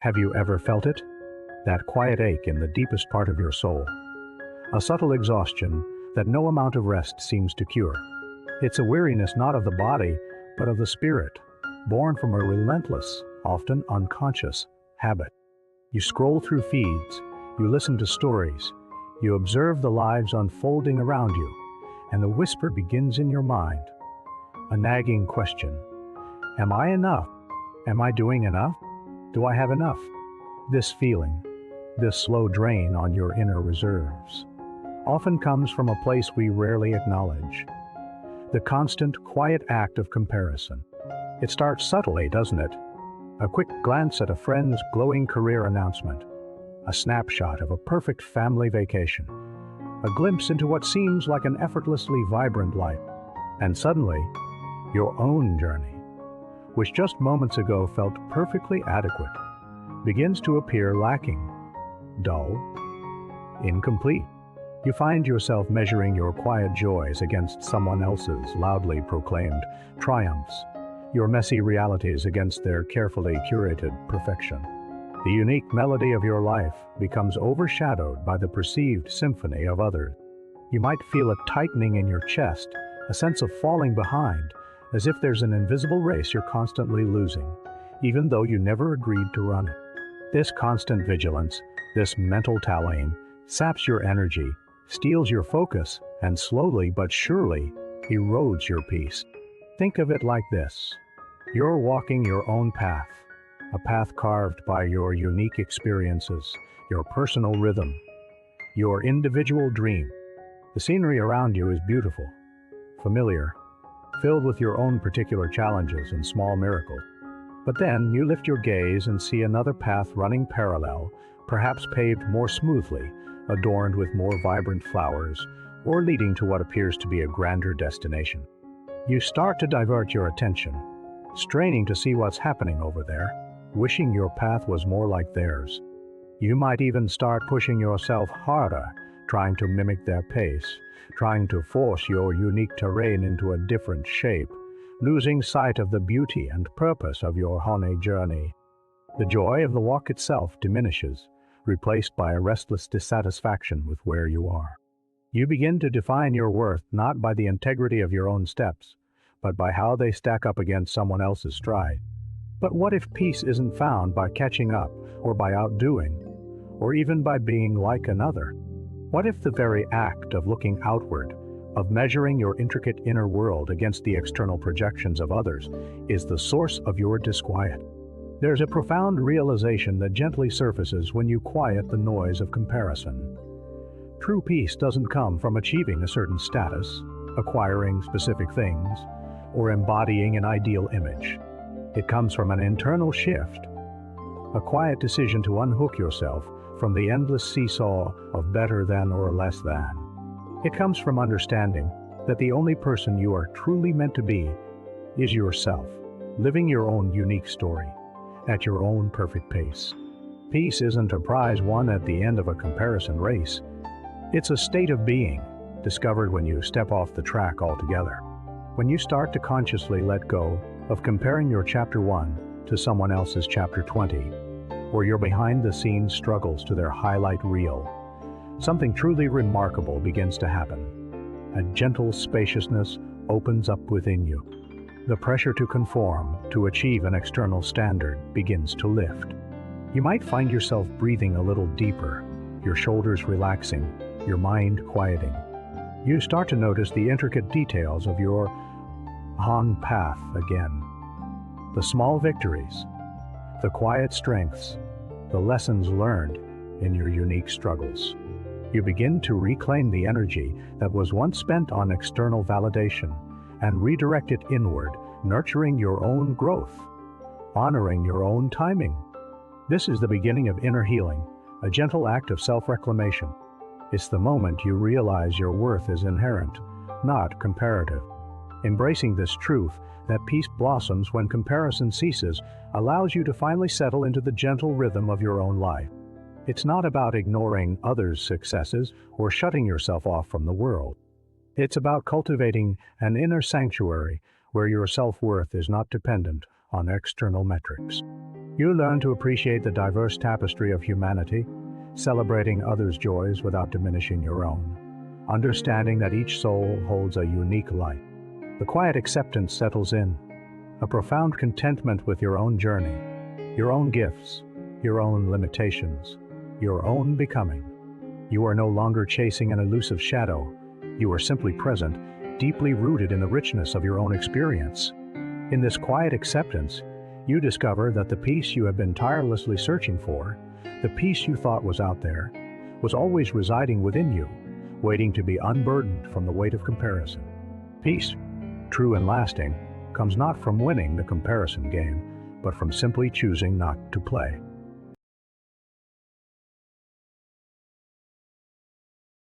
Have you ever felt it? That quiet ache in the deepest part of your soul. A subtle exhaustion that no amount of rest seems to cure. It's a weariness not of the body, but of the spirit, born from a relentless, often unconscious, habit. You scroll through feeds, you listen to stories, you observe the lives unfolding around you, and the whisper begins in your mind. A nagging question. Am I enough? Am I doing enough? Do I have enough? This feeling, this slow drain on your inner reserves, often comes from a place we rarely acknowledge. The constant, quiet act of comparison. It starts subtly, doesn't it? A quick glance at a friend's glowing career announcement, a snapshot of a perfect family vacation, a glimpse into what seems like an effortlessly vibrant life, and suddenly, your own journey, which just moments ago felt perfectly adequate, begins to appear lacking, dull, incomplete. You find yourself measuring your quiet joys against someone else's loudly proclaimed triumphs, your messy realities against their carefully curated perfection. The unique melody of your life becomes overshadowed by the perceived symphony of others. You might feel a tightening in your chest, a sense of falling behind, as if there's an invisible race you're constantly losing, even though you never agreed to run it. This constant vigilance, this mental tallying, saps your energy, steals your focus, and slowly but surely erodes your peace. Think of it like this. You're walking your own path, a path carved by your unique experiences, your personal rhythm, your individual dream. The scenery around you is beautiful, familiar, filled with your own particular challenges and small miracles. But then you lift your gaze and see another path running parallel, perhaps paved more smoothly, adorned with more vibrant flowers, or leading to what appears to be a grander destination. You start to divert your attention, straining to see what's happening over there, wishing your path was more like theirs. You might even start pushing yourself harder, trying to mimic their pace, trying to force your unique terrain into a different shape, losing sight of the beauty and purpose of your honey journey. The joy of the walk itself diminishes, replaced by a restless dissatisfaction with where you are. You begin to define your worth not by the integrity of your own steps, but by how they stack up against someone else's stride. But what if peace isn't found by catching up, or by outdoing, or even by being like another? What if the very act of looking outward, of measuring your intricate inner world against the external projections of others, is the source of your disquiet? There's a profound realization that gently surfaces when you quiet the noise of comparison. True peace doesn't come from achieving a certain status, acquiring specific things, or embodying an ideal image. It comes from an internal shift, a quiet decision to unhook yourself from the endless seesaw of better than or less than. It comes from understanding that the only person you are truly meant to be is yourself, living your own unique story, at your own perfect pace. Peace isn't a prize won at the end of a comparison race. It's a state of being, discovered when you step off the track altogether. When you start to consciously let go of comparing your chapter 1 to someone else's chapter 20, or your behind-the-scenes struggles to their highlight reel, something truly remarkable begins to happen. A gentle spaciousness opens up within you. The pressure to conform, to achieve an external standard, begins to lift. You might find yourself breathing a little deeper, your shoulders relaxing, your mind quieting. You start to notice the intricate details of your on path again. The small victories, the quiet strengths, the lessons learned in your unique struggles. You begin to reclaim the energy that was once spent on external validation and redirect it inward, nurturing your own growth, honoring your own timing. This is the beginning of inner healing, a gentle act of self-reclamation. It's the moment you realize your worth is inherent, not comparative. Embracing this truth, that peace blossoms when comparison ceases, allows you to finally settle into the gentle rhythm of your own life. It's not about ignoring others' successes or shutting yourself off from the world. It's about cultivating an inner sanctuary where your self-worth is not dependent on external metrics. You learn to appreciate the diverse tapestry of humanity, celebrating others' joys without diminishing your own, understanding that each soul holds a unique light. The quiet acceptance settles in, a profound contentment with your own journey, your own gifts, your own limitations, your own becoming. You are no longer chasing an elusive shadow. You are simply present, deeply rooted in the richness of your own experience. In this quiet acceptance, you discover that the peace you have been tirelessly searching for, the peace you thought was out there, was always residing within you, waiting to be unburdened from the weight of comparison. Peace, true and lasting, comes not from winning the comparison game, but from simply choosing not to play.